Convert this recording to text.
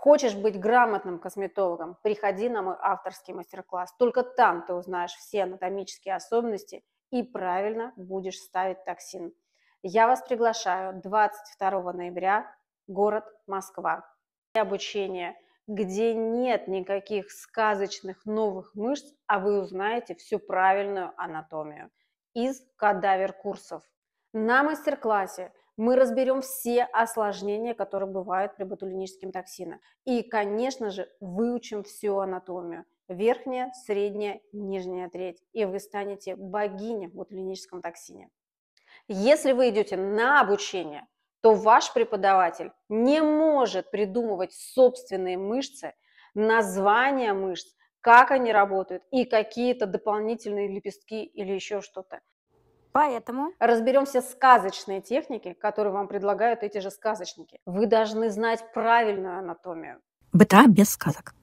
Хочешь быть грамотным косметологом? Приходи на мой авторский мастер-класс. Только там ты узнаешь все анатомические особенности и правильно будешь ставить токсин. Я вас приглашаю 22 ноября, город Москва. Обучение, где нет никаких сказочных новых мышц, а вы узнаете всю правильную анатомию из кадавер-курсов. На мастер-классе мы разберем все осложнения, которые бывают при ботулиническом токсине. И, конечно же, выучим всю анатомию. Верхняя, средняя, нижняя треть. И вы станете богиней в ботулиническом токсине. Если вы идете на обучение, то ваш преподаватель не может придумывать собственные мышцы, названия мышц, как они работают и какие-то дополнительные лепестки или еще что-то. Поэтому Разберем все сказочные техники, которые вам предлагают эти же сказочники. Вы должны знать правильную анатомию. БТА без сказок.